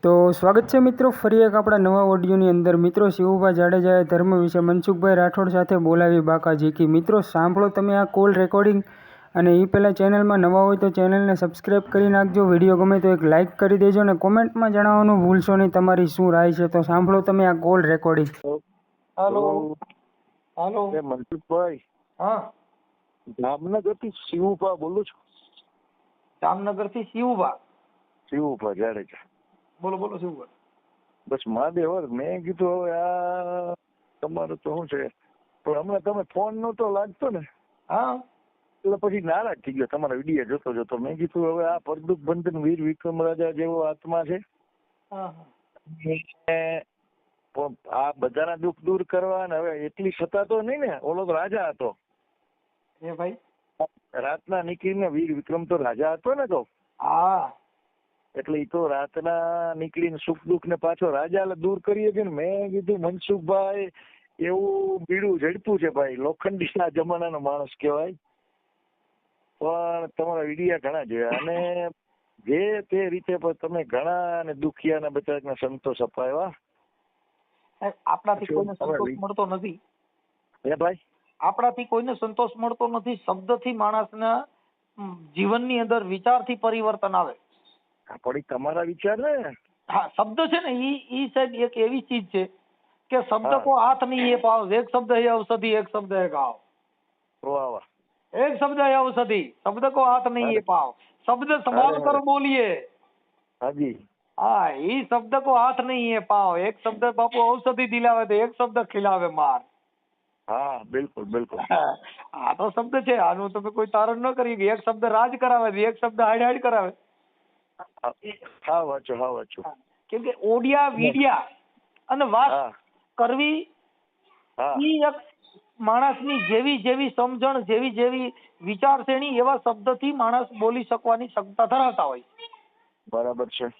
તો સ્વાગત છે મિત્રો ફરી એક આપણા નવા ઓડિયોની અંદર। મિત્રો શિવુભાઈ જાડેજાએ ધર્મ વિશે મનસુખભાઈ રાઠોડ સાથે બોલાવી બાકાઝીકી। મિત્રો સાંભળો તમે આ કોલ રેકોર્ડિંગ। અને એ પહેલાં ચેનલમાં નવા હોય તો ચેનલને સબસ્ક્રાઈબ કરી નાખજો। વિડીયો ગમે તો એક લાઇક કરી દેજો અને કોમેન્ટમાં જણાવવાનું ભૂલશો નહીં તમારી શું રાય છે। તો સાંભળો તમે આ કોલ રેકોર્ડિંગ। હાલો હાલો મનસુખભાઈ, હા જામનગરથી શિવુભા બોલું છું। જામનગરથી શિવુભા જાડેજા। બોલો બોલો શિવભાઈ। બસ મહાદેવર, મેં કીધું હવે આ તમારું તો શું છે, પણ હમણાં તમે ફોન નતો લાગતો ને, હા એટલે પછી નારાજ થઈ ગયો તમારા વિડીયો જોતો જોતો। મેં કીધું હવે આ પરદુખ બંધન વીર વિક્રમ રાજા જેવો આત્મા છે, હા પણ આ બધાના દુઃખ દૂર કરવા ને હવે એટલી સત્તા તો નહીં ને, ઓલો તો રાજા હતો એ ભાઈ, રાતના નીકળીને વીર વિક્રમ તો રાજા હતો ને, તો હા એટલે એ તો રાતના નીકળીને સુખ દુઃખ ને પાછો રાજા દૂર કરીએ છીએ ને। મેં કીધું મનસુખભાઈ એવું બીડું ઝડપું છે ભાઈ, લોખંડીના જમાનાનો માણસ કહેવાય, પણ તમારા વિડીયા ઘણા જોયા અને જે તે રીતે પણ તમે ઘણા અને દુખિયા ને બચારાને સંતોષ અપાવ્યા। આપણાથી કોઈને સંતોષ મળતો નથી હે ભાઈ, આપણાથી કોઈને સંતોષ મળતો નથી। શબ્દથી માણસના જીવનની અંદર વિચારથી પરિવર્તન આવે। પણ તમારા વિચાર ને, હા શબ્દ છે ને ઈ સાહેબ એક એવી ચીજ છે કે શબ્દ કો હાથ નહીં એ પાવ। એક શબ્દ है औषधि, एक शब्द है घाव। વાહ વાહ, एक शब्द है औषधि, शब्द को हाथ नहीं है पाव। शब्द संभाल कर बोलिए। હાજી, हाँ ये शब्द को हाथ नहीं है पाव। एक शब्द बापू औषधि दिलावे तो एक शब्द खिलावे मार। હા બિલકુલ બિલકુલ, આ તો શબ્દ છે, આનું તમે કોઈ તારણ ન કરી કે એક શબ્દ રાજ કરાવે છે, એક શબ્દ હાડ હાડ કરાવે। હા વાંચો કેમ કે ઓડિયા વિડિયા અને વાત કરવી ઈ એક માણસની જેવી જેવી સમજણ, જેવી જેવી વિચારશ્રેણી એવા શબ્દથી માણસ બોલી શકવાની ક્ષમતા ધરાવતા હોય। બરાબર છે,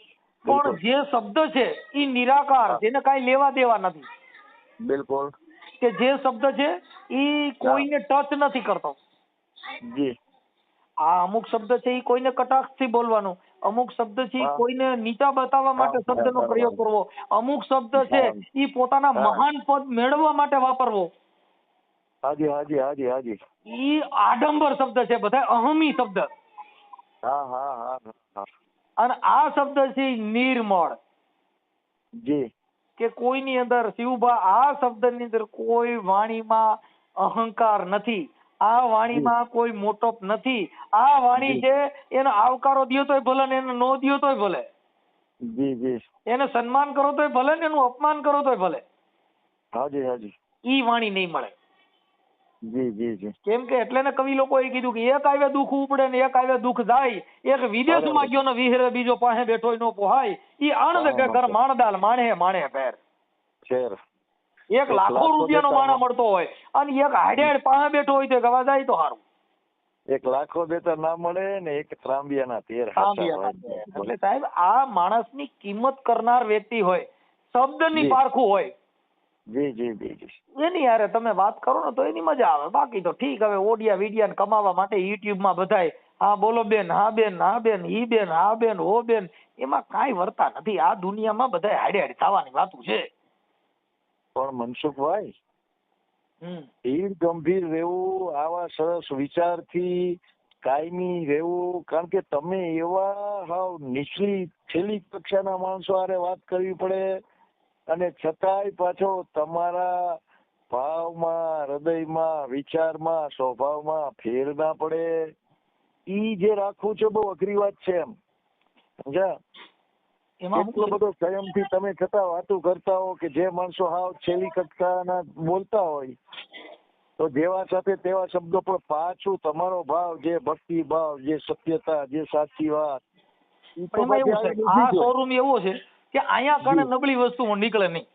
પણ જે શબ્દ છે ઈ નિરાકાર, જેને કાંઈ લેવા દેવા નથી। બિલકુલ, કે જે શબ્દ છે ઈ કોઈને ટચ નથી કરતો। જી, આ અમુક શબ્દ છે ઈ કોઈને કટાક્ષથી બોલવાનો, અમુક શબ્દ છે કોઈને નીચા બતાવવા માટે શબ્દનો પ્રયોગ કરવો, અમુક શબ્દ છે ઈ પોતાના મહાન પદ મેળવવા માટે વાપરવો। હાજી હાજી હાજી હાજી, ઈ આડંબર શબ્દ છે, બધા અહમી શબ્દ। હા હા હા હા, અને આ શબ્દ છે નિર્મળ, જી, કે કોઈની અંદર શિવભા આ શબ્દની અંદર કોઈ વાણીમાં અહંકાર નથી, આ વાણીમાં કોઈ મોટપ નથી। આ વાણી છે એને આવકારો દ્યો તોય ભલે ને એને નો દ્યો તોય ભલે, જી જી, એને સન્માન કરો તોય ભલે ને એનું અપમાન કરો તોય ભલે, હાજી હાજી, ઈ વાણી નહીં મળે। જી જી જી, કેમ કે એટલે ને કવિ લોકોએ કીધું કે એક આવે દુઃખ ઉપડે ને એક આવે દુઃખ જાય। એક વિદેશમાં ગયો ને વિહરે, બીજો પાસે બેઠો નો પોહાય। ઈ આણંદ કે ઘર માણદાલ માણે માણે ફેર શેર, એક લાખો રૂપિયાનો માણા મળતો હોય અને એક હાડેડ પાસે બેઠો હોય તો ગવા જાય તો સારું। એક લાખો દેતા ના મળે ને એક ત્રાંબિયાના તેર એટલે સાહેબ આ માણસની કિંમત કરનાર વ્યક્તિ હોય, શબ્દની પારખું હોય, જી જી જી જી, એની યારે તમે વાત કરો ને તો એની મજા આવે। બાકી તો ઠીક, હવે ઓડિયા વિડિયા કમાવા માટે યુટ્યુબમાં બધાય હા બોલો બેન, હા બેન, હા બેન, ઈ બેન, હા બેન, હો બેન, એમાં કાંઈ વર્તા નથી। આ દુનિયામાં બધાય હાડે હાડ થવાની વાતું છે। પણ મનસુખભાઈ, ધીર ગંભીર રહેવું, આવા સરસ વિચારથી કાયમી રહેવું, કારણ કે તમે એવા હાવ નીચલી છેલ્લી કક્ષાના માણસો હારે વાત કરવી પડે અને છતાંય પાછો તમારા ભાવમાં, હૃદયમાં, વિચારમાં, સ્વભાવમાં ફેર ના પડે, ઈ જે રાખવું છે બહુ અઘરી વાત છે એમ, સમજ્યા? એટલો બધો સંયમથી તમે છતાં વાતો કરતા હો કે જે માણસો હાવ છેલ્લી કક્ષાના બોલતા હોય તો જેવા સાથે તેવા શબ્દો, પણ પાછું તમારો ભાવ, જે ભક્તિ ભાવ, જે સત્યતા, જે સાચી વાત, આ શોરૂમ એવો છે કે અહીંયા કણે નબળી વસ્તુ નીકળે નહીં।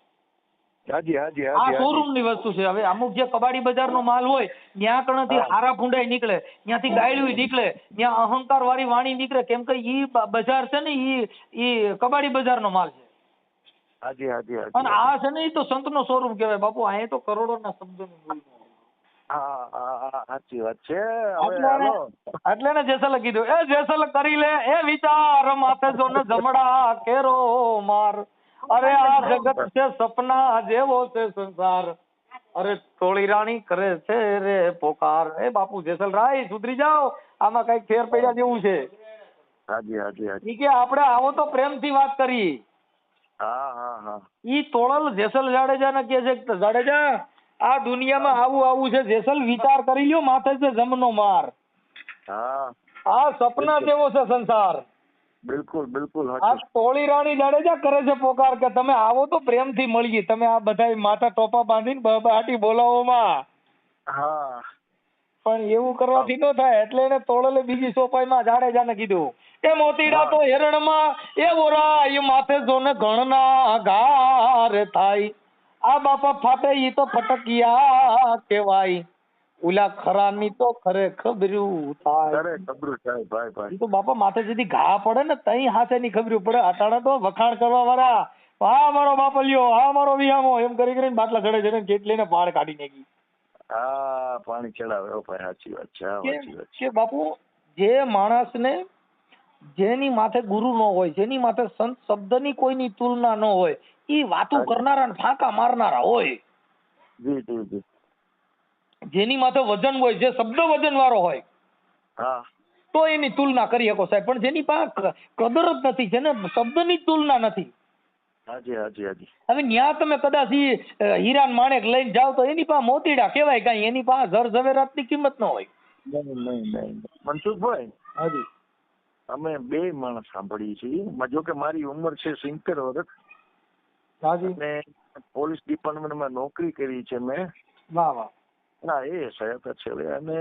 હાજી હાજી આ હાજી, શોરૂમ ની વસ્તુ છે। હવે અમુક જે કબાડી બજાર નો માલ હોય ત્યાં કણથી હારા ફૂંડાઈ નીકળે, ત્યાંથી ગાયડું નીકળે, ત્યાં અહંકાર વાળી વાણી નીકળે, કેમ કે ઈ બજાર છે ને ઈ કબાડી બજાર નો માલ છે। હાજી હાજી, અને આ છે ને ઈ તો સંત નો શોરૂમ કહેવાય બાપુ। અહીંયા તો કરોડો ના શબ્દો હા સાચી વાત છે. એટલે ને જેસલે કીધું, એ જેસલ કરી લે એ વિચાર, માથે જો ને જમડા કેરો માર, અરે આ જગત છે સપના જેવો છે સંસાર, અરે થોડી રાણી કરે છે રે પોકાર. એ બાપુ જેસલ રાય સુધરી જાઓ, આમાં કઈક ફેર પડ્યા જેવું છે. હાજી હાજી હાજી. ઈ કે આપણે આવો તો પ્રેમથી વાત કરી. હા. ઈ તોળલ જેસલ જાડેજા ને કે છે, જાડેજા આ દુનિયામાં આવું છે, જેસલ વિચાર કરી લ્યો, માથે છે જમનો માર. હા, આ સપના જેવો છે સંસાર. બિલકુલ આ તોળી રાણી જાડેજા કરે છે પોકાર કે તમે આવો તો પ્રેમથી મળીએ. તમે આ બધા માથા ટોપા બાંધીને બહાટી બોલાવોમાં. હા, પણ એવું કરવાથી ન થાય. એટલે એને તોળલે બીજી સોપાઈમાં જાડેજાને કીધું, એ મોતીડા તો હેરણમાં એ ઓરાય, માથે જોને ગણના ગાર થાય, આ બાપા ફાટે ઈ તો ફટકિયા કહેવાય, ઉલા ખરાની તો ખરે ખબર્યું થાય. ભાઈ તો બાપા માથે જેથી ઘા પડે ને તઈ હાથે ની ખબર્યું પડે. અટાણે તો વખાણ કરવા વાળા, હા મારો બાપલિયો, હા મારો વિહામો, એમ કરી કરીને બાટલા ચડે કેટલી ને પાડ કાઢી નાખી. હા, પાણી ચડાવે. ભાઈ સાચી વાત છે. કે બાપુ જે માણસને જેની માથે ગુરુ ન હોય, જેની માથે સંત શબ્દની કોઈની તુલના ન હોય, ઈ વાતું કરનારા ને ફાંકા મારનારા હોય. જી. જેની માથે વજન હોય, જે શબ્દ વજન વાળો હોય, હા, તો એની તુલના કરી શકો સાહેબ. પણ જેની પાસે કદર જ નથી, જેને શબ્દની તુલના નથી, હાજી. હવે ન્યા તમે કદાચ હીરાન માણેક લઈને જાવ તો એની પાસે મોતીડા કહેવાય કઈ, એની પાસે જર ઝવેરાતની કિંમત ન હોય. નહીં. મનસુખભાઈ, હાજી, અમે બે માણસ સાંભળીએ છીએ. જો કે મારી ઉંમર છે 70 વર્ષ. હાજી, અને પોલીસ ડિપાર્ટમેન્ટમાં નોકરી કરી છે મેં. વાહ. ના, એ સાહેબ છે. અને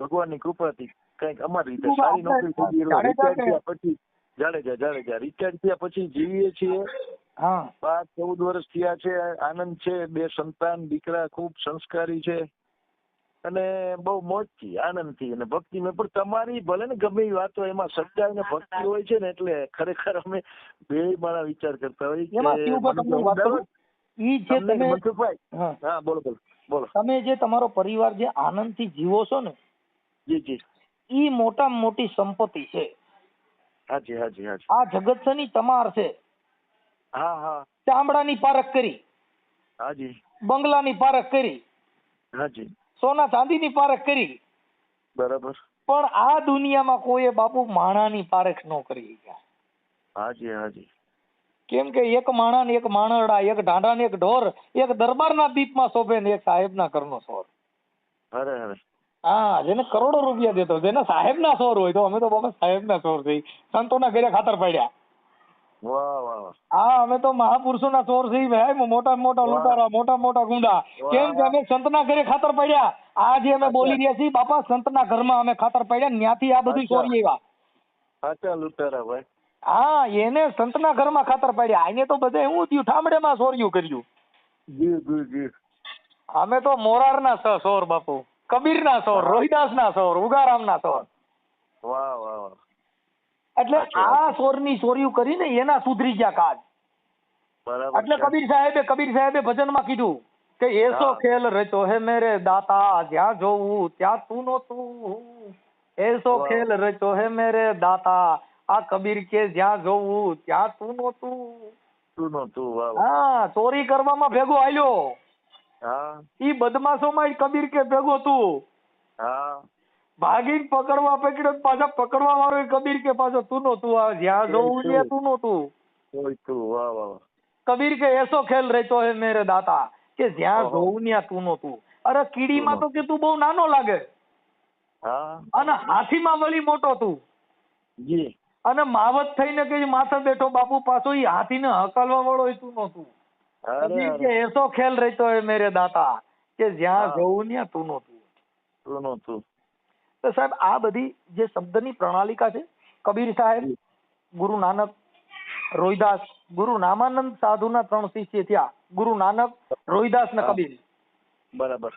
ભગવાનની કૃપાથી કઈક અમારી રીતે સારી નોકરી થઈ ગઈ. રિટાયર થયા પછી જાડેજા રિટાયર થયા પછી જીવીએ છીએ. 12-14 વર્ષ થયા છે. આનંદ છે. 2 સંતાન, દીકરા ખૂબ સંસ્કારી છે. અને બહુ મોજથી, આનંદથી અને ભક્તિમાં. પણ તમારી ભલે ને ગમે એ વાતો, એમાં સચ્ચાઈ ને ભક્તિ હોય છે ને, એટલે ખરેખર અમે બે મારા વિચાર કરતા હોય. હા, બોલો. તમે જે તમારો પરિવાર જે આનંદથી જીવો છો ને, જી, ઈ મોટામાં મોટી સંપત્તિ છે. હાજી. આ જગતની તમાર છે. હા. ચામડાની પારખ કરી, હાજી. બંગલાની પારખ કરી, હાજી. સોના ચાંદીની પારખ કરી, બરાબર. પણ આ દુનિયામાં કોઈએ બાપુ માણાની પારખ ન કરી. હાજી. કેમ કે એક માણા ને એક માણરડા, એક ઢાંઢા ને એક ઢોર, એક દરબારના દીપમાં શોભે ને એક સાહેબના ઘરનો સોર. અરે. હા, જેને કરોડો રૂપિયા દેતો, જેને સાહેબના સોર હોય, તો અમે તો બાબા સાહેબના સોર થઈ, સંતોના ઘરે ખાતર પડ્યા. વાહ. હા, અમે તો મહાપુરુષોના સોર થઈ ભાઈ. મોટા લૂંટારા, મોટા ગુંડા. કેમ કે અમે સંતના ઘરે ખાતર પડ્યા. આ જે અમે બોલી રહ્યા છીએ બાપા, સંતના ઘરમાં અમે ખાતર પડ્યા, ત્યાંથી આ બધું ચોરી આવ્યા. સાચા લૂંટારા ભાઈ. હા, એને સંતના ઘરમાં ખાતર પડ્યા. એને તો બધે એવું થયું, ઠામડેમાં ચોર્યું કર્યું. જી. અમે તો મોરારના સોર બાપુ, કબીરના સોર, રોહિદાસના સોર, ઉગારામના સોર. વાહ. એટલે આ સોરની ચોર્યું કરીને એના સુધરી ગયા કાજ. એટલે કબીર સાહેબે ભજનમાં કીધું કે એસો ખેલ રચો હે મેરે દાતા, જ્યાં જોવું ત્યાં તું નહોતું. એસો ખેલ રચો હે મેરે દાતા, આ કબીર કે જ્યાં જોવું ત્યાં તું નહોતું. હા, ચોરી કરવામાં ભેગો આલ્યો. ઈ બદમાશોમાં કબીર કે ભેગો તું. ભાગીને પકડ્યો, પાછા પકડવા વાળો કબીર કે પાછો તું નહોતું. જ્યાં જોવું ત્યાં તું નહોતું. કબીર કે એસો ખેલ રહેતો હે મેરે દાતા, કે જ્યાં જોવું ત્યાં તું નહોતું. અરે કીડીમાં તો કે તું બહુ નાનો લાગે, અને હાથીમાં વળી મોટો તું. અને માવત થઈને કે માથે બેઠો બાપુ, પાછો ઈ હાથીને હકાલવા વાળો તું નહોતું. કબીર કે એસો ખેલ રહેતો હે મેરે દાતા, કે જ્યાં જોવું ત્યાં તું નહોતું. તો સાહેબ આ બધી જે શબ્દની પ્રણાલિકા છે, કબીર સાહેબ, ગુરુ નાનક, રોહિદાસ, ગુરુ નામાનંદ સાધુના 3 શિષ્ય થયા. ગુરુ નાનક, રોહિદાસ ને કબીર. બરાબર.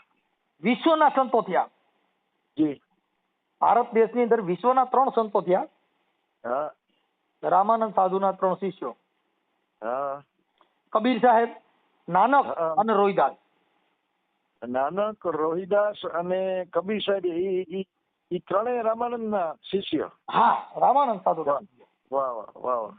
વિશ્વના સંતો થયા. ભારત દેશની અંદર વિશ્વના 3 સંતો થયા. રામાનંદ સાધુના 3 શિષ્યો, કબીર સાહેબ, નાનક અને રોહિદાસ. નાનક, રોહિદાસ અને કબીર સાહેબ એ ત્રણેય રામાનંદના શિષ્ય. હા, રામાનંદ સાધુ. વાહ વાહ વાહ વાહ.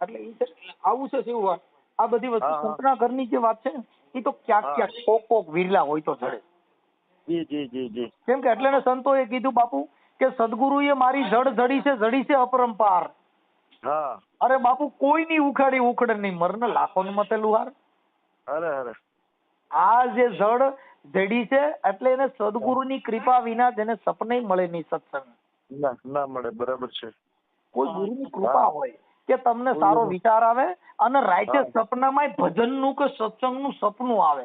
એટલે ઈ છે, આવું છે શિવભાઈ. આ બધી વસ્તુ હા, હા. સંતના ઘરની જે વાત છે ને એ તો ક્યાંક હા. ક્યાંક કોક વિરલા હોય તો જડે. જી જી જી જી. કેમ કે એટલે સંતોએ કીધું બાપુ કે સદગુરુએ મારી જડી છે અપરંપાર. હા. અરે બાપુ કોઈની ઉખાડી ઉખડે નહીં, મરને લાખોને મતે લુહાર. અરે અરે. આ જે જડી છે એટલે એને સદગુરુની કૃપા વિના જેને સપને મળે નહીં સત્સંગ. ના મળે, બરાબર છે. કોઈ ગુરુની કૃપા હોય કે તમને સારો વિચાર આવે અને રાતે સપનામાં ભજનનું કે સત્સંગનું સપનું આવે.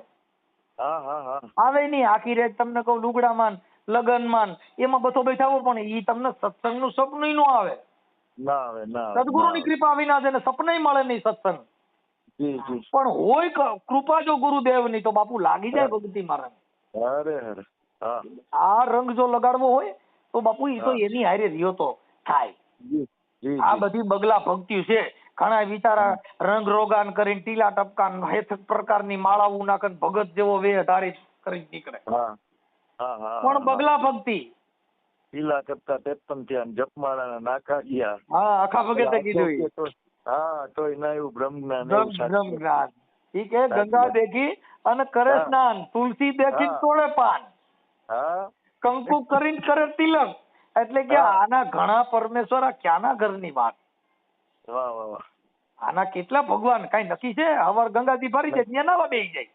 હા હા હા. આવે નહીં આખી રાત તમને કહું લુગડામાં લગનમાં એમાં બધો બેઠાવો પણ ઈ તમને સત્સંગનું સપનું ન આવે. ના આવે, ના આવે. સદગુરુની કૃપા વિના જેને સપને મળે નહીં સત્સંગ. જી જી. પણ હોય કૃપા જો ગુરુદેવની તો બાપુ લાગી જાય ભક્તિ મારા. અરે અરે. હા. આ રંગ જો લગાડવો હોય તો બાપુ ઈ તો એની હારે રહ્યો તો થાય. જી જી. આ બધી બગલા ભક્તિ છે. ઘણા વિચારા રંગ રોગાન કરીને ટીલા ટપકાન હેથક પ્રકારની માળાઓ નાખન ભગત જેવો વેહ ધારી કરી નીકળે. હા હા હા. પણ બગલા ભક્તિ. પીલા કરતા 53 થયા, જપમાળાના નાકા ગયા. હા, આખા ભગતે કીધું. હા, તોય નાયું બ્રહ્મ જ્ઞાન. ઈ કે ગંગા દેખી અને કરે સ્નાન, તુલસી દેખી તોડે પાન. હા. કંકુ કરીને કરે તિલક. એટલે કે આના ઘણા પરમેશ્વર આ ક્યાંના ઘરની વાત. વાહ વાહ વાહ. આના કેટલા ભગવાન કઈ નક્કી છે? હવાર ગંગાજી ભરી જાય ત્યાં નાવા બેસી જાય.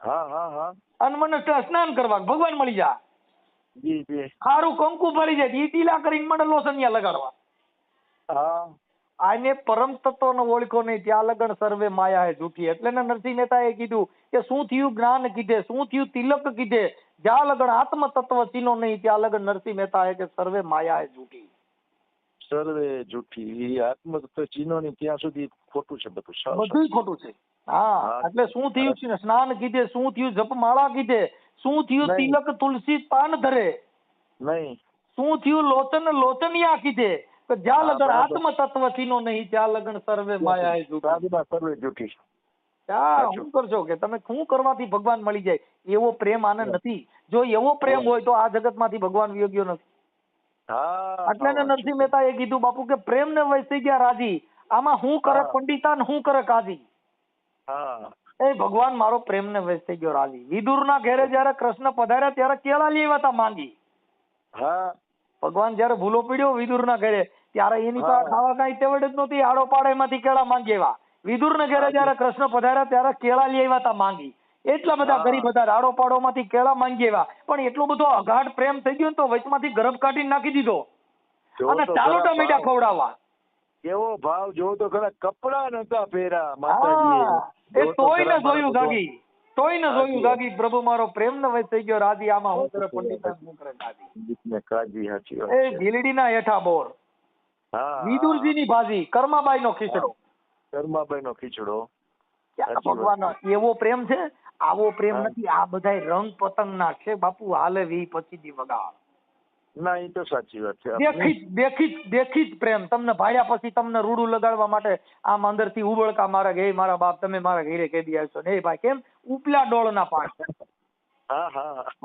હા હા હા. અને મને સ્નાન કરવા ભગવાન મળી જાય. જી જી. ખારું કંકુ ભરી જાય ઈ ટીલા કરીને મને લોસનિયા લગાડવા. હા. આને પરમ તત્વનો ઓળખો નહીં ત્યાં લગન સર્વે માયા હે જૂઠી. એટલે નરસિંહ મહેતાએ કીધું કે શું થયું જ્ઞાન કીધે, શું થયું તિલક કીધે, જ્યાં લગન આત્મ તત્વ ચીનો નહીં ત્યાં લગન નરસિંહ મહેતાએ કે સર્વે માયા હે જૂઠી. સર્વે જૂઠી. આત્મ તત્વ ચીનો ની ત્યાં સુધી ખોટું છે બધું. બધું ખોટું છે. હા, એટલે શું થયું છે સ્નાન કીધે, શું થયું જપમાળા કીધે, શું થયું તિલક તુલસી પાન ધરે નહીં, શું થયું લોચન લોચનિયા કીધે. જ્યાં લગન આત્મ તત્વ ચીનો નહીં ત્યાં લગન સર્વે માયા હે જૂઠી. સર્વે જૂઠી. શું કરશો કે તમે શું કરવાથી ભગવાન મળી જાય? એવો પ્રેમ આને નથી. જો એવો પ્રેમ હોય તો આ જગત માંથી ભગવાન વિયોગ્યો નથી. એટલે નરસિંહ મહેતા એ કીધું બાપુ કે પ્રેમ ને વૈસી ગયા રાજી, આમાં હું કરે પંડિતાન હું કરે કાજી. એ ભગવાન મારો પ્રેમ ને વૈસી ગયો રાજી. વિદુર ના ઘેરે જયારે કૃષ્ણ પધાર્યા ત્યારે કેળા લેવા હતા માંગી. ભગવાન જયારે ભૂલો પીડ્યો વિદુર ના ઘરે ત્યારે એની પાસે ખાવા કઈ તેવડ જ નહોતી. આડો પાડે માંથી કેળા માંગી એવા. વિદુર ને ઘરે જયારે કૃષ્ણ પધાર્યા ત્યારે કેળા લેવા હતા માંગી. એટલા બધા ગરીબ હતા, રાડો પાડો માંથી કેળા માંગી એવા. પણ એટલો બધો અગાઢ પ્રેમ થઈ ગયો ને તો વચમાંથી ગરબ કાઢીને નાખી દીધો અને ચાલો ટમેટા ખવડાવવા. કેવો ભાવ જોવો તો ખરા, કપડા નતા પહેર્યા માતાજીએ. એ તોય ને જોયું ગાગી, તોય ને જોયું ગાગી પ્રભુ મારો પ્રેમ ને વચ થઈ ગયો રાજી, આમાં હું કરે પંડિત હું કરે કાજી. એ ભીલડી ના હેઠા બોર, વિદુરજી ની ભાજી, કર્માબાઈ નો ખીચડો. કર્માબાઈ નો ખીચડો. ભગવાન એવો પ્રેમ છે, આવો પ્રેમ નથી. આ બધા રંગ પતંગ ના છે બાપુ. હાલે 20-25 દી વગાડ. ના, એ તો સાચી વાત છે. દેખી જ પ્રેમ. તમને ભાડ્યા પછી તમને રૂડું લગાડવા માટે આમ અંદર થી ઉબળકા મારે કે મારા બાપ તમે મારા ઘરે કેદી આવશો ને? ભાઈ કેમ ઉપલા ડોળ ના પાડ.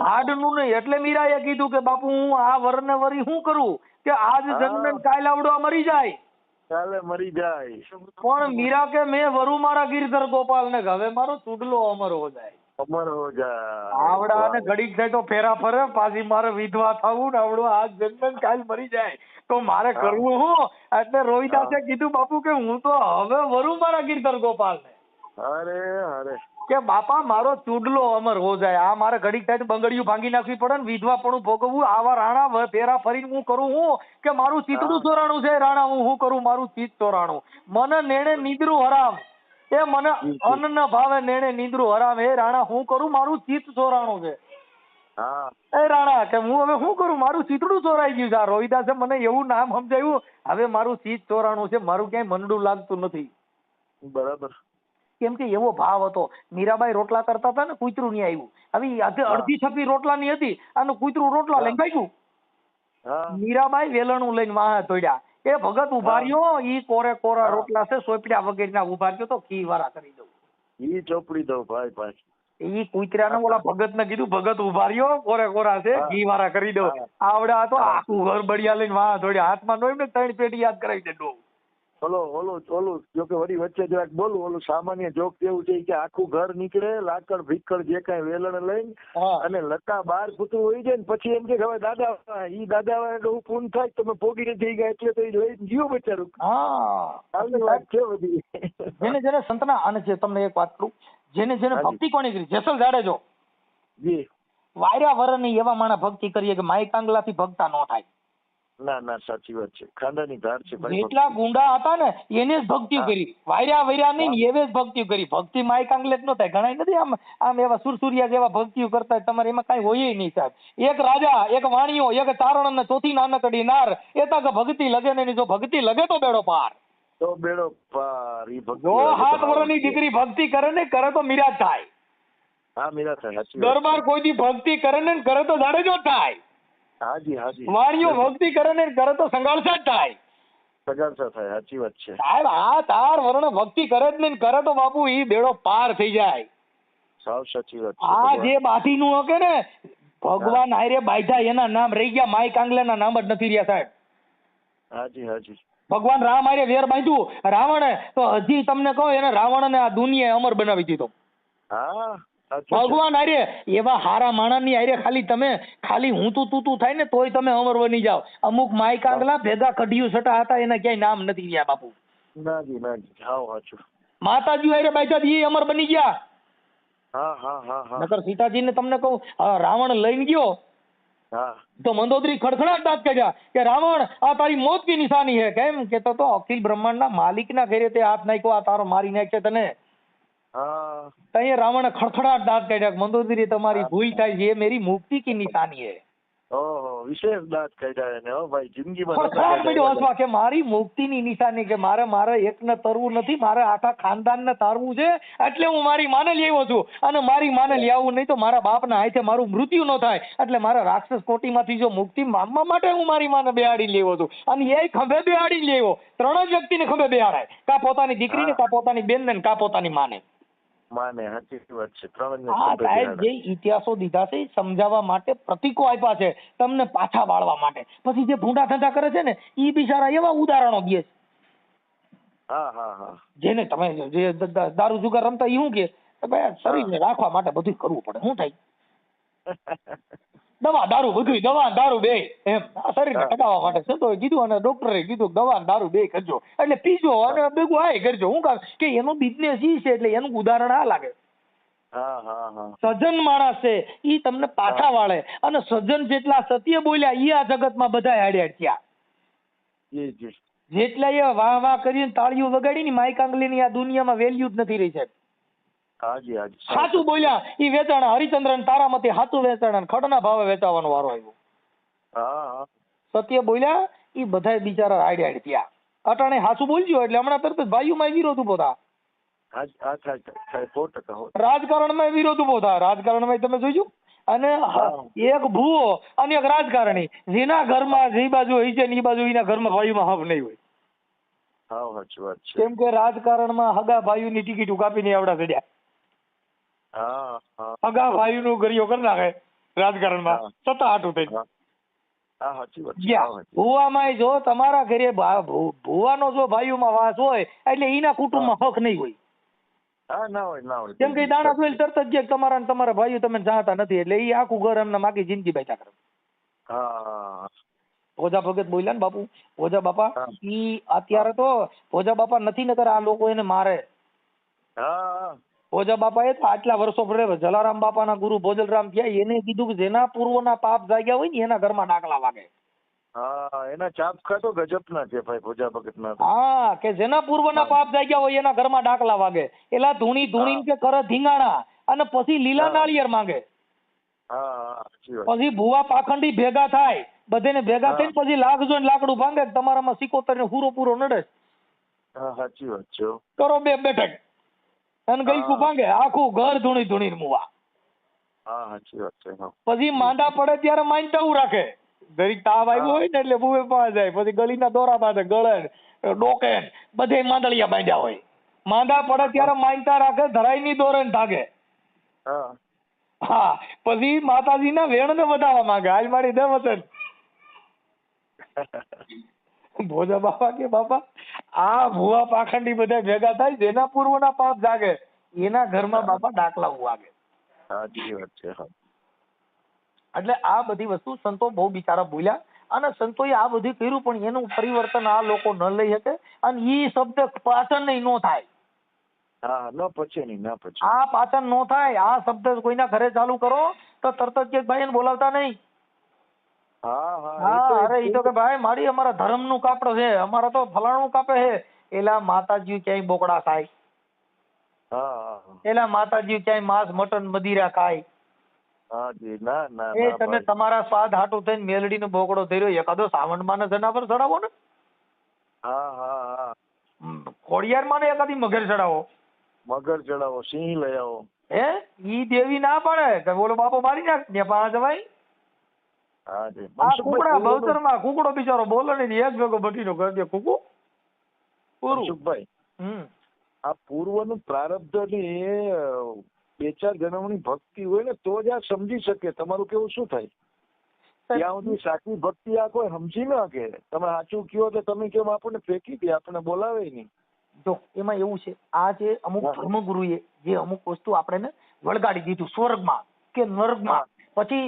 હાડનું નહીં. એટલે મીરાએ કીધું કે બાપુ હું આ વર ને વરી શું કરું કે આજ જન્મ કાલ આવડો મરી જાય, કાલે મરી જાય. પણ મીરા કે મેં વરુ મારા ગિરધર ગોપાલ ને હવે મારો ચૂડલો અમર હો જાય. અમર હો જાય. આવડા ને ઘડીક થાય તો ફેરા ફરે પાછી મારે વિધવા થવું ને આવડો આજ જન્મ કાલ મરી જાય તો મારે કરવું હું? એટલે રોહિદાસે કીધું બાપુ કે હું તો હવે વરુ મારા ગિરધર ગોપાલ ને. અરે અરે કે બાપા મારો ચૂડલો અમર હો જાય. આ મારે ઘડીક થાય તો બંગડીયું ભાંગી નાખવી પડે ને વિધવા પણ ભોગવવું. આવા રાણા ફેરા ફરીને હું કરું હું કે મારું ચિતડું ચોરાણું છે રાણા, હું કરું મારું ચિત ચોરાણું. મને નેણે નીંદરું હરામ, એ મને અન્ન ન ભાવે નેણે નીંદરું હરામ. એ રાણા હું કરું મારું ચિત ચોરાણું છે. એ રાણા કે હું હવે શું કરું મારું ચિતડું ચોરાઈ ગયું છે. આ રોહિદાસે મને એવું નામ સમજાવ્યું, હવે મારું ચિત ચોરાણું છે, મારું ક્યાંય મનડું લાગતું નથી. બરાબર. કેમ કે એવો ભાવ હતો. મીરાબાઈ રોટલા કરતા હતા ને કૂતરું નહીં આવ્યું. હવે અડધી છપી રોટલા ની હતી અને કૂતરું રોટલા લઈને ભાગ્યું. મીરાબાઈ વેલણું લઈને વાહ તોડ્યા. એ ભગત ઉભા રહ્યો, ઈ કોરે કોરા રોટલા છે સોપડ્યા વગેરે ના ઉભા રહ્યો તો ઘી વાળા કરી દઉં. ઈ ચોપડી દઉં ભાઈ. ઈ કુતરાને ઓલા ભગત ને કીધું, ભગત ઉભા રહ્યો, કોરા છે, હા. ઘી વાળા કરી દો. હા. આવડે આ તો હા. આખું ઘર બળિયા લઈને વાહ થોડી હાથમાં નોઈ ને 3 પેટી યાદ કરાવી દે ડો. ઓલું જો કે વળી વચ્ચે જરાક બોલું, ઓલું સામાન્ય જોક એવું છે કે આખું ઘર નીકળે લાકડ ભીકડ જે કાંઈ વેલણ લઈને હા. અને લતા બાર ફૂટું હોય જાય ને પછી એમ કે હવે દાદા ઈ દાદા હું પૂન થાય તમે પોગીને થઈ ગયા એટલે તો ઈ લઈને જીવ બચારું. હા. આવી વાત છે બધી. જેને સંતના અને જે તમને એક વાત કરું, જેને હાજી. ભક્તિ કોની કરી, જેસલ જાડેજો જી. વાયરા વરની એવા માણા ભક્તિ કરીએ કે માઈ કાંગલાથી ભક્તા ન થાય. ના સાચી વાત છે, ખાંડાની ધાર છે ભાઈ. જેટલા ગુંડા હતા ને એને જ ભક્તિ હા. કરી, વાયરા નહીં ને એવે જ ભક્તિ કરી. ભક્તિ માઈ કાંગલે જ ન થાય. ઘણા નથી આમ એવા સુરસુરિયા જેવા ભક્તિઓ કરતા હોય, તમારે એમાં કઈ હોય નહીં સાહેબ. એક રાજા, એક વાણિયો, એક ચારણ અને ચોથી નાનકડી નાર, એ તક ભક્તિ લગે ને જો ભક્તિ લગે તો બેડો પાર. તો બેડો પાર. ઈ ભક્તિ જો 7 વર્ષની દીકરી ભક્તિ કરે ને કરે તો મિરાજ થાય. હા મીરા થાય. સાચી વાત. દરબાર કોઈ દી ભક્તિ કરે ને કરે તો જાડેજો થાય. હાજી. વાણિયો ભક્તિ કરે ને કરે તો સંગાળસા જ થાય. સગાડસા થાય. સાચી વાત છે સાહેબ આ તાર વર્ણ ભક્તિ કરે જ નહીં કરે તો બાપુ ઈ બેડો પાર થઈ જાય. સાવ સાચી વાત છે. આ જે બાધીનું હકે ને ભગવાન હારે બાંધ્યા એના નામ રહી ગયા, માઈ કાંગલાના નામ જ નથી રહ્યા સાહેબ. હાજી. ભગવાન રામ હારે વેર બાંધ્યું રાવણે તો હજી તમને કહો એને રાવણને આ દુનિયાએ અમર બનાવી દીધો. હા સાચું છે. ભગવાન હારે એવા હારા માણસની હારે ખાલી હું તું થાય ને તોય તમે અમર બની જાવ. અમુક માઈ કાંગલા ભેગા કઢિયું સટા હતા એના ક્યાંય નામ નથી રહ્યા બાપુ. નાજી. હાવ સાચું. માતાજી હારે બાંધ્યા એ અમર બની ગયા. હા. નકર સીતાજીને તમને કહું રાવણ લઈને ગયો હા. તો મંદોદરી ખડખડાટ દાંત કાઢ્યા કે રાવણ આ તારી મોત કી નિશાની હે. કેમ કે તો અખિલ બ્રહ્માંડના માલિકના ઘરે તે હાથ નાખ્યો, આ તારો મારી નાખશે તને. હા. તઈએ રાવણે ખડખડાટ દાંત કાઢ્યા મંદોદરી તમારી ભૂલ થાય છે, એ મેરી મુક્તિ કી નિશાની હે. ઓહો વિશેષ દાંત કાઢ્યા એને. હો ભાઈ જિંદગીમાં નહોતા ખડખડાટ પડ્યો કાઢ્યા. હસવા કે મારી મુક્તિની નિશાની, કે મારે એકને તરવું નથી, મારે આખા ખાનદાનને તારવું છે, એટલે હું મારી માને લઈ આવ્યો છું. અને મારી માને લઈ આવું નહીં તો મારા બાપના હાથે મારું મૃત્યુ ન થાય, એટલે મારા રાક્ષસ કોટીમાંથી જો મુક્તિ મામવા માટે હું મારી માને બેહાડી લઈ આવ્યો છું. અને એ ખંભે બેહાડી લઈ આવ્યો. 3 જ વ્યક્તિને ખંભે બેહાડાય, કા પોતાની દીકરીને, કા પોતાની બેનને, કા પોતાની માને. માને સાચી વાત છે. 3 ને આ સાહેબ જે ઇતિહાસો દીધા છે એ સમજાવવા માટે, પ્રતીકો આપ્યા છે તમને પાછા વાળવા માટે. પછી જે ભૂંડા ધંધા કરે છે ને એ બિચારા એવા ઉદાહરણો દે છે. હા. જેને તમે જે દારૂ જુગાર રમતા એ શું કે ભાઈ શરીરને રાખવા માટે બધું કરવું પડે. શું થાય? દવા દારૂ બધું, દવા દારૂ બે એમ શરીરને ટકાવવા માટે છે. તો કીધું અને ડોક્ટરે કીધું દવા દારૂ બે કરજો, એટલે પીજો અને ભેગું આ કરજો. શું કામ કે એનો બિઝનેસ ઈ છે, એટલે એનું ઉદાહરણ આ લાગે. હા. સજ્જન માણસ છે ઈ તમને પાછા વાળે, અને સજ્જન જેટલા સત્ય બોલ્યા ઈ આ જગતમાં બધા હાડ્યા થયા. જી. જેટલા એ વાહ કરીને તાળીઓ વગાડી ની માઈ કાંગલીની આ દુનિયામાં વેલ્યુ જ નથી રહી સાહેબ. હાજી. સાચું બોલ્યા ઈ વેચાણ હરિચંદ્રન તારામતી સાચું વેચાણ ખડના ભાવે વેચાવાનો વારો આવ્યો. હા. સત્ય બોલ્યા ઈ બધા બિચારા હાડ્યા થયા. અટાણે સાચું બોલજો એટલે હમણાં તરત જ ભાઈઓમાં વિરોધ ઉભો થાય. થાય 100%. રાજકારણમાં વિરોધ ઉભો થાય. રાજકારણમાં તમે જોઈજો. અને એક ભૂવો અને એક રાજકારણી, જેના ઘરમાં જે બાજુ હોય છે ને એ બાજુ એના ઘરમાં ભાઈઓમાં હક નહીં હોય. હા સાચી વાત છે. કેમ કે રાજકારણમાં હગા ભાઈઓની ટિકિટો કાપીને આવડા ચડ્યા. હા. હગા ભાઈઓનું ગરિયો કરી નાખે રાજકારણમાં સત્તા હાટું થઈ. હા સાચી વાત છે. ભૂવામાં જો તમારા ઘરે ભૂવાનો જો ભાઈઓમાં વાસ હોય એટલે એના કુટુંબમાં હક નહીં હોય. હા ના હોય. કેમ કે દાણા જોઈ તરત જ તમારા ને તમારા ભાઈઓ તમે જાણતા નથી, એટલે એ આખું ઘર એમના માગી જિંદગી બેઠા કરે. હા. ભોજા ભગત બોલ્યા ને બાપુ, ભોજા બાપા ઈ અત્યારે તો ભોજા બાપા નથી નકર આ લોકો એને મારે. હા. ભોજા બાપા એ આટલા વર્ષો પડે જલારામ બાપાના ગુરુ ભોજલરામ થયા, એને કીધું કે જેના પૂર્વના પાપ જાગ્યા હોય ને એના ઘરમાં ડાકલા વાગે. હા એના ચાપખા તો ગજબના છે ભાઈ ભોજા ભગતના. હા કે જેના પૂર્વના પાપ જાગ્યા હોય એના ઘરમાં ડાકલા વાગે. એલા ધૂણી કે કરે ધીંગાણા અને પછી લીલા નાળિયેર માંગે. પછી ભુવા પાખંડી ભેગા થાય, બધેને ભેગા થઈને પછી લાખ જોઈને લાકડું ભાંગે, તમારામાં સિકોતર ને પૂરો પૂરો નડે. સાચી વાત છે. કરો બે બેઠક અને ગઈકું ભાંગે, આખું ઘર ધૂણી મુવા. સાચી વાત છે. પછી માંદા પડે ત્યારે માનતાવું રાખે. દરેક તાવ આવ્યો હોય ને એટલે ભૂવે પાસે જાય, પછી ગલીના દોરા બાંધે, ગળે ડોકે બધે માંદળિયા બાંધ્યા હોય. માંદા પડે ત્યારે માનતા રાખે, ધરાઈની દોરણ ઢાગે. હા હા, પછી માતાજીના વેણને વધારવા માંગે, હાલ મારી દે વચન. ભોજા બાપા કે બાપા આ ભુવા પાખંડી બધા ભેગા થાય, જેના પૂર્વના પાપ જાગે એના ઘરમાં બાપા ડાકલા વાગે. સાચી વાત છે. હા એટલે આ બધી વસ્તુ સંતો બહુ બિચારા ભૂલ્યા, અને સંતોએ આ બધું કર્યું પણ એનું પરિવર્તન આ લોકો ન લઈ શકે, અને ઈ શબ્દ પાચન નહીં નો થાય. હા ન પચે નહીં, ના પચે. આ પાચન નો થાય. આ શબ્દ કોઈના ઘરે ચાલુ કરો તો તરત જ કે ભાઈ એને બોલાવતા નહીં. હા હા હા, અરે ઈ તો કે ભાઈ મારી અમારા ધર્મનું કાપડ છે, અમારા તો ફલાણું કાપે છે. એલા માતાજી ક્યાંય બોકડા ખાય, હા હા એલા માતાજી ક્યાંય માંસ મટન મદિરા ખાય. હા જી, ના ના એ ના તમે ભાઈ. તમારા સ્વાદ હાટું થઈને મેલડીનો બોકડો ધર્યો, એકાદો સાવણમાં જનાવર ચડાવો ને, હા હા હા ખોડિયારમાં ને એકાદી મગર ચડાવો. મગર ચડાવો, સિંહ લઈ આવો. હે ઈ દેવી ના પડે કે બોલો બાપો મારી નાખ ને પાંચ જવાય. હા જી. આ મનસુખભાઈ, કુકડા પૂર્વનું- બહુચરમાં કુકડો બિચારો બોલે ને એક ભેગો બટીનો કરી દે કુકુ પૂરું. મનસુખભાઈ, હમ આ પૂર્વનું પ્રારબ્ધ ને બે ચાર જન્મની ભક્તિ હોય ને તો જ આ સમજી શકે. તમારું કેવું શું થાય? ત્યાં સુધી સાચી ભક્તિ આ કોઈ સમજી ન કે. તમે સાચું કયો તો તમે કેમ આપણને ફેંકી દે, આપણને બોલાવે નહીં. જો એમાં એવું છે, આ જે અમુક ધર્મગુરુએ જે અમુક વસ્તુ આપણે વળગાડી દીધું સ્વર્ગમાં કે નર્કમાં, પછી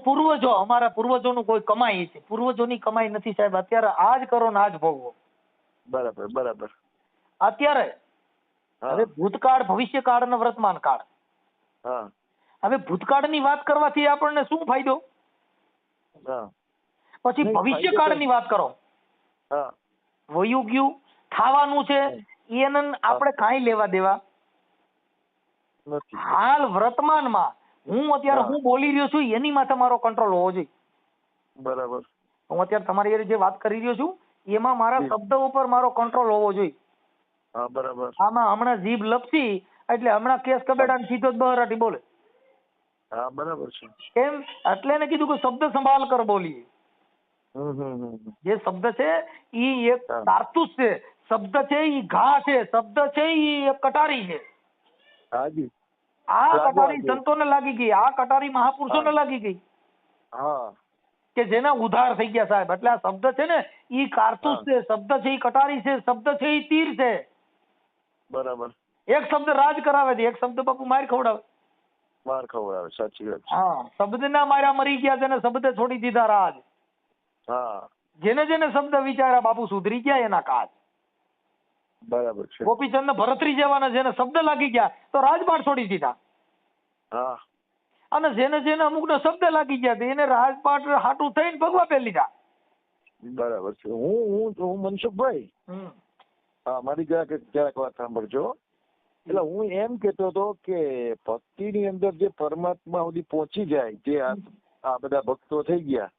પૂર્વજો અમારા પૂર્વજોનું કોઈ કમાઈ છે, પૂર્વજોની કમાઈ નથી સાહેબ. અત્યારે આ જ કરો ને આ જ ભોગવો. બરાબર બરાબર. અત્યારે હવે ભૂતકાળ, ભવિષ્યકાળ અને વર્તમાન કાળ. હા હવે ભૂતકાળની વાત કરવાથી આપણને શું ફાયદો? હા પછી નહીં, ભવિષ્યકાળની વાત કરો, હા વયું ગયું ખાવાનું છે, એને આપણે કાંઈ લેવા દેવા નથી. હાલ વર્તમાનમાં હું અત્યારે હું બોલી રહ્યો છું એની માથે મારો કંટ્રોલ હોવો જોઈએ. બરાબર. હું અત્યારે તમારી હારે જે વાત કરી રહ્યો છું એમાં મારા શબ્દ ઉપર મારો કંટ્રોલ હોવો જોઈએ. હા બરાબર. આમાં હમણાં જીભ લપસી એટલે હમણાં કેસ કબેડા સીધો જ બહરાટી બોલે. હા બરાબર છે. કેમ? એટલે એને કીધું કે શબ્દ સંભાળ કર બોલીએ. જે શબ્દ છે ઈ એક કારતૂસ છે, શબ્દ છે ઈ ઘા છે, શબ્દ છે ઈ એક કટારી છે. હાજી. આ કટારી સંતોને લાગી ગઈ, આ કટારી મહાપુરુષોને લાગી ગઈ. હા કે જેના ઉધાર થઈ ગયા સાહેબ. એટલે આ શબ્દ છે ને ઈ કારતૂસ છે, શબ્દ છે ઈ કટારી છે, શબ્દ છે ઈ તીર છે. બરાબર. એક શબ્દ રાજ કરાવે છે, એક શબ્દ બાપુ માર ખવડાવે. માર ખવડાવે, સાચી વાત છે. હા, શબ્દના માર્યા મરી ગયા છે ને શબ્દે છોડી દીધા રાજ. હા જેને જેને શબ્દ વિચાર્યા બાપુ સુધરી ગયા એના કાજ. બરાબર છે. ગોપીચંદ ને ભરતરી જેવાના જેને શબ્દ લાગી ગયા તો રાજપાટ છોડી દીધા, હા અને જેને જેને અમુક ને શબ્દ લાગી ગયા એને રાજપાટ હાટું થઈને ભગવા પહેરી લીધા. બરાબર છે. હું મનસુખભાઈ, હા મારી જરાક વાત સાંભળજો. એટલે હું એમ કેતો હતો કે ભક્તિની અંદર જે પરમાત્મા સુધી પહોંચી જાય, જે આ બધા ભક્તો થઈ ગયા,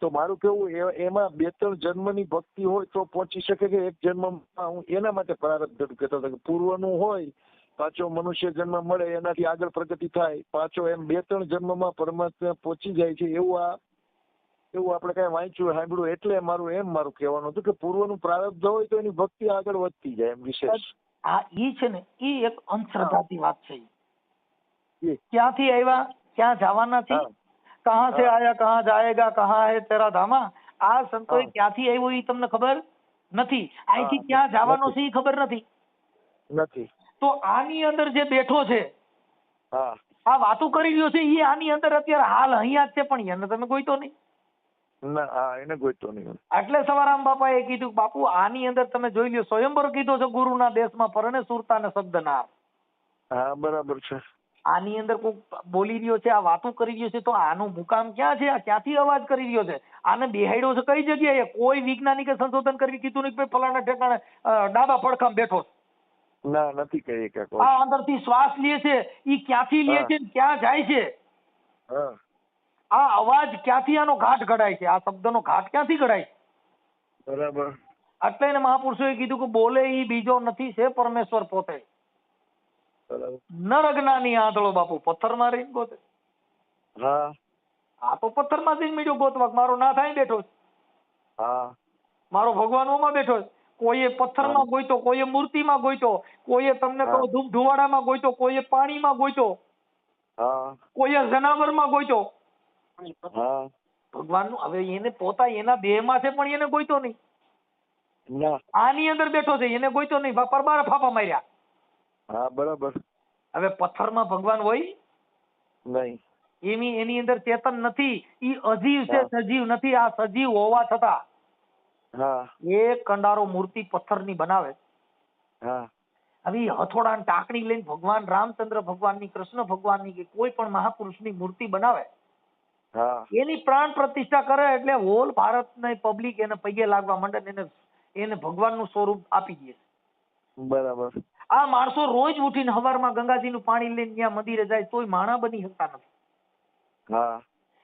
તો મારું કેવું એમાં બે ત્રણ જન્મની ભક્તિ હોય તો પહોંચી શકે કે એક જન્મમાં? હું એના માટે પ્રારબ્ધ કહેતો હતો કે પૂર્વનું હોય, પાછો મનુષ્ય જન્મ મળે એનાથી આગળ પ્રગતિ થાય, પાછો એમ બે ત્રણ જન્મમાં પરમાત્મા પહોંચી જાય છે. એવું આપણે કઈ વાંચ્યું સાંભળ્યું, એટલે મારું કહેવાનું હતું કે પૂર્વનું પ્રારબ્ધ હોય તો એની ભક્તિ આગળ વધતી જાય એમ વિશેષ. આ ઈ છે ને ઈ એક અંધશ્રદ્ધાની વાત છે. ક્યાંથી આવ્યા, ક્યાં જવાના છે, કહાં સે આયા કહાં જાયેગા, કહાં હે તેરા ધામા. આ સંતોએ ક્યાંથી આવ્યો ઈ તમને ખબર નથી, અહીંથી ક્યાં જવાનો છે ઈ ખબર નથી. તો આની અંદર જે બેઠો છે, આ વાતો કરી રહ્યો છે, ઈ આની અંદર અત્યારે હાલ અહીંયા જ છે, પણ એને તમે ગોઈતો નહીં. એને ગોઈતો નહીં. એટલે સવારામ બાપાએ કીધું બાપુ આની અંદર તમે જોઈ લ્યો, સ્વયંવર કીધો છે ગુરુના દેશમાં પરણે સુરતા ને શબ્દ ના. હા બરાબર છે. આની અંદર કોઈ બોલી રહ્યો છે, આ વાતો કરી રહ્યો છે, તો આનું મુકામ ક્યાં છે? આ ક્યાંથી અવાજ કરી રહ્યો છે? આને બેહાડ્યો છે કઈ જગ્યાએ? કોઈ વૈજ્ઞાનિકે સંશોધન કરી કીધું નહીં કે ફલાણા ઠેકાણે ડાબા પડખામ બેઠો છે. ના, નથી કહી કે આ અંદરથી શ્વાસ લે છે, ઈ ક્યાંથી લે છે, ક્યાં જાય છે? આ અવાજ ક્યાંથી આનો ઘાટ ઘડાય છે? આ શબ્દનો ઘાટ ક્યાંથી ઘડાય છે? બરાબર. એટલે એને મહાપુરુષોએ કીધું કે બોલે ઈ બીજો નથી, છે પરમેશ્વર પોતે. નર અજ્ઞાની આંધળો બાપુ પથ્થર મારી ગોતે. આ તો પથ્થર માંથી જ મીડ્યો ગોતવા, મારો નાથ અહીં બેઠો છે, મારો ભગવાન ઓમાં બેઠો છે. કોઈએ પથ્થરમાં ગોઈતો, કોઈએ મૂર્તિમાં ગોઈતો, કોઈએ તમને કહું ધૂપ ધુવાડામાં ગોઈતો, કોઈએ પાણીમાં ગોઈતો, કોઈએ જનાવરમાં ગોઈતો. ભગવાનનું હવે એને પોતા એના દેહમાં છે પણ એને ગોઈતો નહીં. આની અંદર બેઠો છે એને ગોઈતો નહીં, પરબાર ફાફા માર્યા. હા બરાબર. હવે પથ્થરમાં ભગવાન હોય નહીં, એની અંદર ચેતન નથી, ઈ અજીવ છે, સજીવ નથી. આ સજીવ હોવા છતાં એક કંડારો મૂર્તિ પથ્થરની બનાવે. હવે હથોડા ટાંકણી લઈને ભગવાન રામચંદ્ર ભગવાનની, કૃષ્ણ ભગવાનની કે કોઈ પણ મહાપુરુષની મૂર્તિ બનાવે, એની પ્રાણ પ્રતિષ્ઠા કરે એટલે હોલ ભારતની પબ્લિક એને પગે લાગવા માંડે, એને ભગવાનનું સ્વરૂપ આપી દે. બરાબર. આ માણસો રોજ ઉઠીને સવારમાં ગંગાજીનું પાણી લઈને ત્યાં મંદિરે જાય તોય માણા બની શકતા નથી.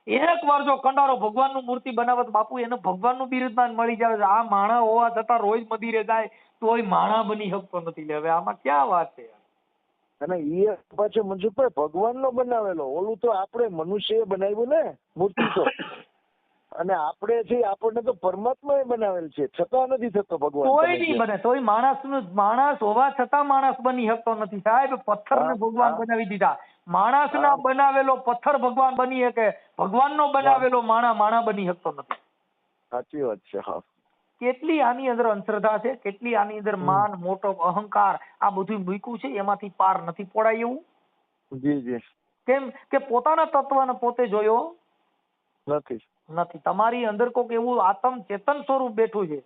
એક વાર જો કંડારો ભગવાનનું મૂર્તિ બનાવત બાપુ એને ભગવાનનું બિરુદમાન મળી જાય છે. આ માણા હોવા છતાં રોજ મંદિરે જાય તોય માણા બની શકતો નથી. હવે આમાં ક્યાં વાત છે? અને એ પાછો મનસુખભાઈ ભગવાનનો બનાવેલો, ઓલું તો આપણે મનુષ્યએ બનાવ્યું ને મૂર્તિ તો, અને આપણે છે આપણને તો પરમાત્માએ બનાવેલ છે, છતાં નથી થતો ભગવાન. કોઈ નહીં બને તોય માણસ હોવા છતાં માણસ બની શકતો નથી સાહેબ. પથ્થરને ભગવાન બનાવી દીધા. માણસના બનાવેલો પથ્થર ભગવાન બની શકે, ભગવાનનો બનાવેલો માણા બની શકતો નથી. સાચી વાત છે. હા. કેટલી આની અંદર અંધશ્રદ્ધા છે, કેટલી આની અંદર માન, મોટો અહંકાર, આ બધું મૂક્યું છે, એમાંથી પાર નથી પડાય એવું. જી. કેમ કે પોતાના તત્વને પોતે જોયો નથી. તમારી અંદર કોક એવું આત્મ ચેતન સ્વરૂપ બેઠું છે.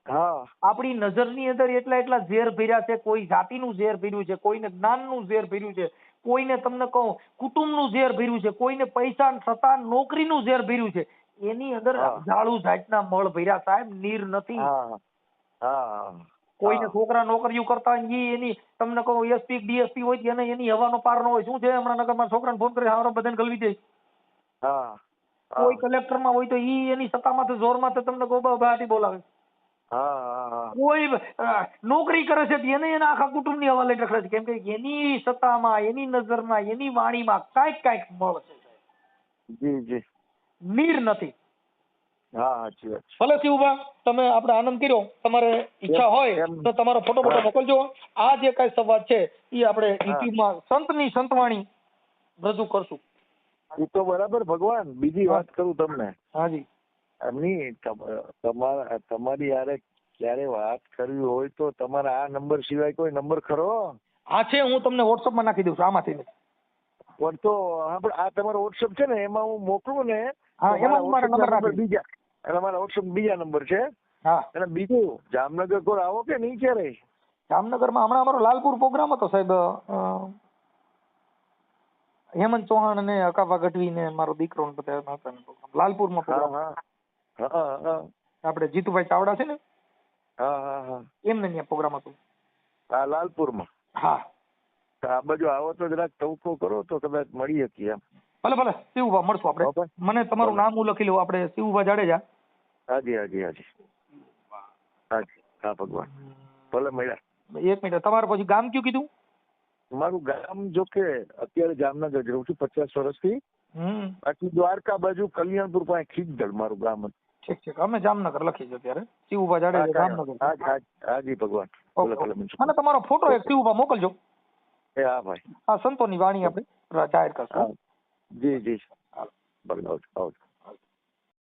આપણી નજરની અંદર એટલા ઝેર ભર્યા છે. કોઈ જાતિનું ઝેર ભર્યું છે, કોઈને જ્ઞાનનું ઝેર ભર્યું છે, કોઈને તમને કહું કુટુંબનું ઝેર ભર્યું છે, કોઈને પૈસા સત્તા નોકરીનું ઝેર ભર્યું છે. એની અંદર ઝાડુ જાતના મળ ભર્યા સાહેબ, નીર નથી. કોઈને છોકરા નોકરીઓ કરતા એની તમને કહું એસપી ડીએસપી હોય એને એની હવાનો પાર ન હોય. શું છે હમણાં નગરમાં છોકરાને ફોન કરી હારો બધાને ગલવી દે. કોઈ કલેક્ટરમાં હોય તો એની સત્તામાં જોરમાં તમને ગોબાટી બોલાવે. કોઈ નોકરી કરે છે એને એના આખા કુટુંબની હવાલે રખડે છે. કેમ કે એની સત્તામાં, એની નજરમાં, એની વાણીમાં કાંઈક મળ છે. નીર નથી. ભલે શિવભા તમે આપણે આનંદ કર્યો. તમારે ઈચ્છા હોય તો તમારો ફોટો મોકલજો. આ જે કઈ સંવાદ છે એ આપણે યુટ્યુબમાં સંતની સંતવાણી રજૂ કરશું. એ તો બરાબર. ભગવાન બીજી વાત કરું તમને. હાજી. એમની તમારી યારે ક્યારે વાત કરવી હોય તો તમારા આ નંબર સિવાય કોઈ નંબર ખરો? હા છે, હું તમને વોટ્સઅપમાં નાખી દઉં છું આમાંથી. પણ તો આ તમારો વોટ્સઅપ છે ને એમાં હું મોકલું ને, બીજા એટલે મારા વોટ્સઅપ બીજા નંબર છે. અને બીજું જામનગર કોર આવો કે નહીં ક્યારે? જામનગરમાં હમણાં અમારો લાલપુર પ્રોગ્રામ હતો સાહેબ. હેમંત ચૌહાણ અને અકાબા ગઢવી ને મારો દીકરો ને બધા લાલપુરમાં પ્રોગ્રામ. આપણે જીતુભાઈ ચાવડા છે ને, એમને ત્યાં પ્રોગ્રામ હતો. લાલપુરમાં. આ બાજુ આવો તો જરાક ટવકો કરો તો કદાચ મળી શકીએ. ભલે શિવભા મળશું આપણે. મને તમારું નામ હું લખી લઉં. આપણે શિવભા જાડેજા. હાજી. હા ભગવાન. ભલે મળ્યા. એક મિનિટ, તમારે પછી ગામ કયું કીધું? મારું ગામ જો કે અત્યારે જામનગર જ રહું છું 50 વર્ષથી. બાકી દ્વારકા બાજુ કલ્યાણપુર પાસે ખીજદળ મારું ગામ. ઠીક. અમે જામનગર લખી છે અત્યારે. શિવભા જાડેજા જામનગર. હાજી ભગવાન. મને તમારો ફોટો એક શિવભા મોકલજો. હા ભાઈ. સંતોની વાણી આપણે જાહેર કરશું. જી. ભલે આવજો.